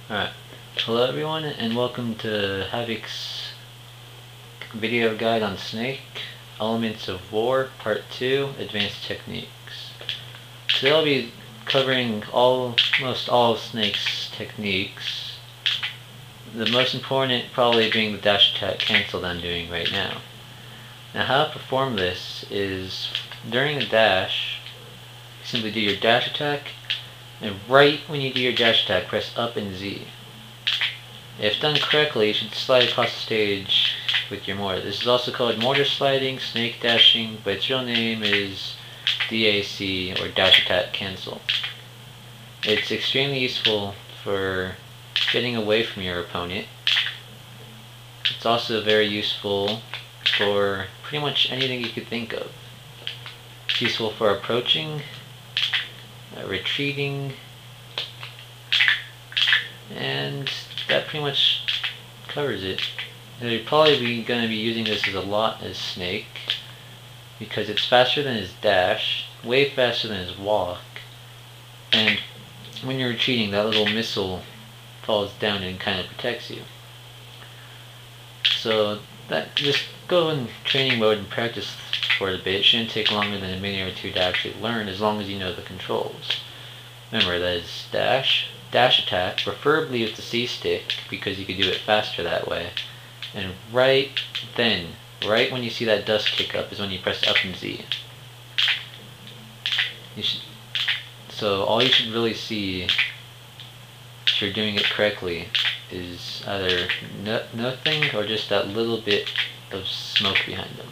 Alright, hello everyone and welcome to Havokk's video guide on Snake, Elements of War, Part 2, Advanced Techniques. Today I'll be covering almost all of Snake's techniques, the most important probably being the dash attack cancel that I'm doing right now. Now how to perform this is, during a dash, you simply do your dash attack, and right when you do your dash attack, press up and Z. If done correctly, you should slide across the stage with your mortar. This is also called mortar sliding, snake dashing, but its real name is DAC, or dash attack cancel. It's extremely useful for getting away from your opponent. It's also very useful for pretty much anything you could think of. It's useful for approaching, retreating, and that pretty much covers it. You're probably going to be using this as a lot as Snake, because it's faster than his dash, way faster than his walk, and when you're retreating, that little missile falls down and kind of protects you. So just go in training mode and practice for a bit. It shouldn't take longer than a minute or two to actually learn, as long as you know the controls. Remember, that is dash attack, preferably with the C stick, because you can do it faster that way. And right when you see that dust kick up is when you press up and Z. So all you should really see, if you're doing it correctly, is either nothing or just that little bit of smoke behind them.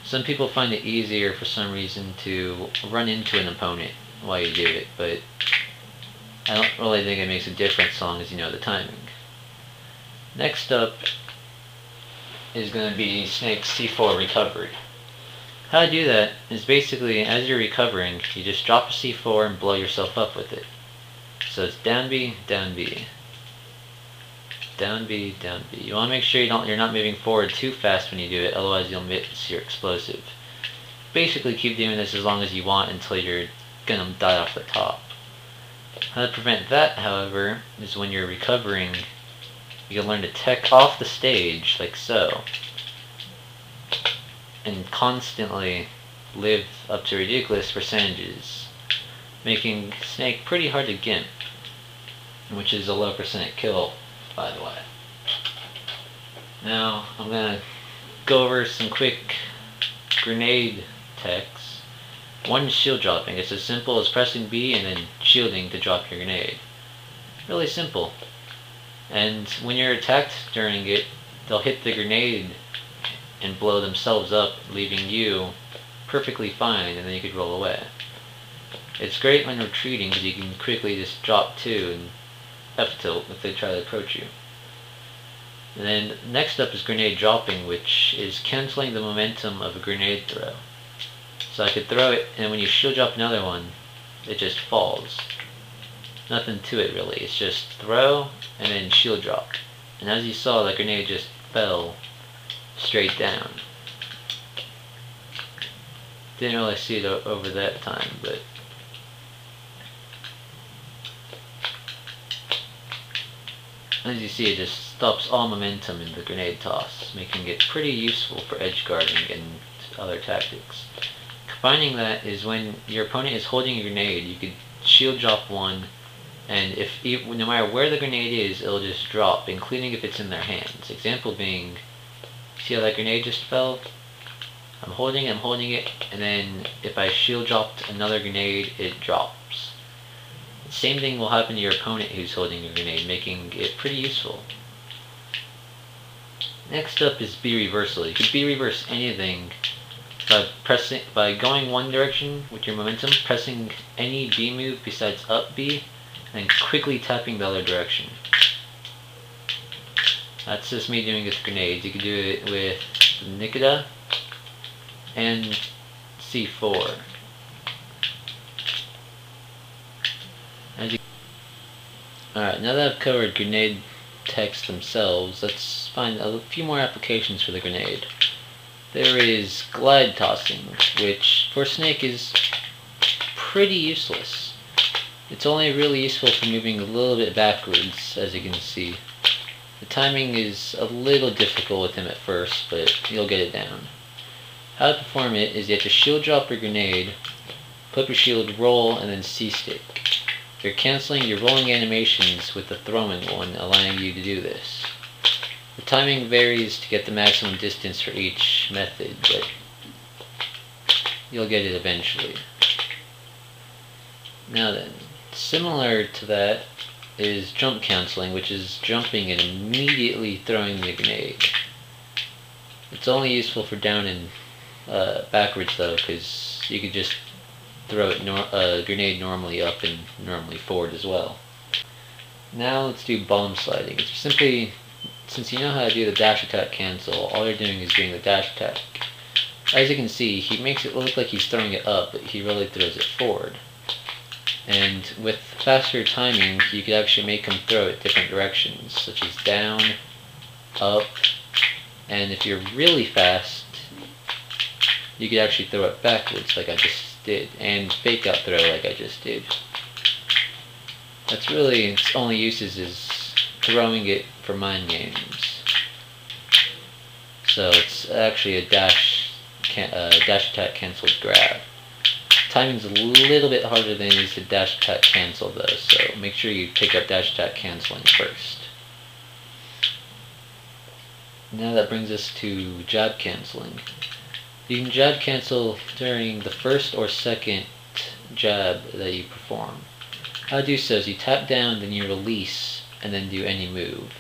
Some people find it easier for some reason to run into an opponent while you do it, but I don't really think it makes a difference as long as you know the timing. Next up is going to be Snake's C4 recovery. How to do that is basically, as you're recovering, you just drop a C4 and blow yourself up with it. So it's down B, down B, down B, down B. You want to make sure you're not moving forward too fast when you do it, otherwise you'll miss your explosive. Basically keep doing this as long as you want until you're gonna die off the top. How to prevent that, however, is when you're recovering, you can learn to tech off the stage, like so, and constantly live up to ridiculous percentages, making Snake pretty hard to gimp, which is a low percent kill, by the way. Now, I'm gonna go over some quick grenade techs. One is shield dropping. It's as simple as pressing B and then shielding to drop your grenade. Really simple. And when you're attacked during it, they'll hit the grenade and blow themselves up, leaving you perfectly fine, and then you could roll away. It's great when retreating because you can quickly just drop 2 and F-tilt if they try to approach you. And then next up is grenade dropping, which is canceling the momentum of a grenade throw. So I could throw it, and when you shield drop another one, it just falls. Nothing to it really, it's just throw and then shield drop. And as you saw, the grenade just fell straight down. Didn't really see it over that time, but as you see, it just stops all momentum in the grenade toss, making it pretty useful for edge guarding and other tactics. Combining that is when your opponent is holding a grenade, you could shield drop one, and no matter where the grenade is, it'll just drop, including if it's in their hands. Example being, see how that grenade just fell? I'm holding it, and then if I shield dropped another grenade, it drops. The same thing will happen to your opponent who's holding a grenade, making it pretty useful. Next up is B reversal. You could B reverse anything by going one direction with your momentum, pressing any B move besides up B, and quickly tapping the other direction. That's just me doing it with grenades. You can do it with Nikita and C4. Alright, now that I've covered grenade techs themselves, let's find a few more applications for the grenade. There is glide tossing, which for Snake is pretty useless. It's only really useful for moving a little bit backwards, as you can see. The timing is a little difficult with him at first, but you'll get it down. How to perform it is you have to shield drop your grenade, put up your shield, roll, and then C-stick. You're canceling your rolling animations with the throwing one, allowing you to do this. The timing varies to get the maximum distance for each method, but you'll get it eventually. Now then, similar to that is jump canceling, which is jumping and immediately throwing the grenade. It's only useful for down and backwards though, because you could just throw it grenade normally up and normally forward as well. Now let's do bomb sliding. It's simply, since you know how to do the dash attack cancel, all you're doing is doing the dash attack. As you can see, he makes it look like he's throwing it up, but he really throws it forward. And with faster timing, you could actually make him throw it different directions, such as down, up, and if you're really fast, you could actually throw it backwards like I just did, and fake out throw like I just did. That's really its only uses is throwing it for mind games. So it's actually a dash attack canceled grab. Timing's a little bit harder than it is to dash attack cancel though, so make sure you pick up dash attack canceling first. Now that brings us to jab canceling. You can jab cancel during the first or second jab that you perform. How to do so is you tap down, then you release, and then do any move.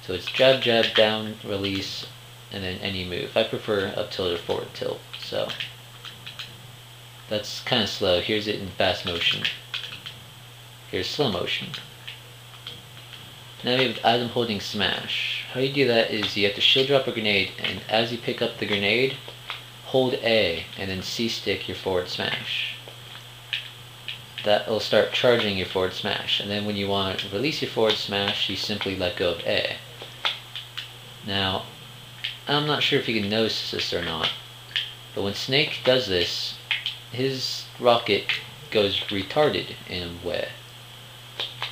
So it's jab, jab, down, release, and then any move. I prefer up tilt or forward tilt, so that's kind of slow. Here's it in fast motion. Here's slow motion. Now we have item holding smash. How you do that is you have to shield drop a grenade, and as you pick up the grenade, hold A, and then C-stick your forward smash. That will start charging your forward smash, and then when you want to release your forward smash, you simply let go of A. Now, I'm not sure if you can notice this or not, but when Snake does this, his rocket goes retarded in a way.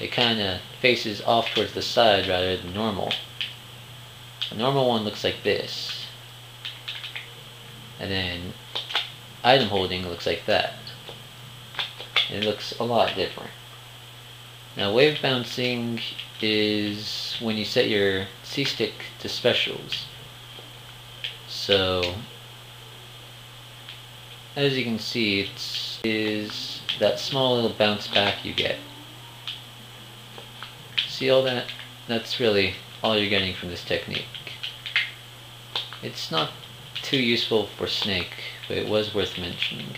It kind of faces off towards the side rather than normal. A normal one looks like this, and then item holding looks like that. It looks a lot different. Now wave bouncing is when you set your C-stick to specials. So as you can see, it is that small little bounce back you get. See all that? That's really all you're getting from this technique. It's not too useful for Snake, but it was worth mentioning.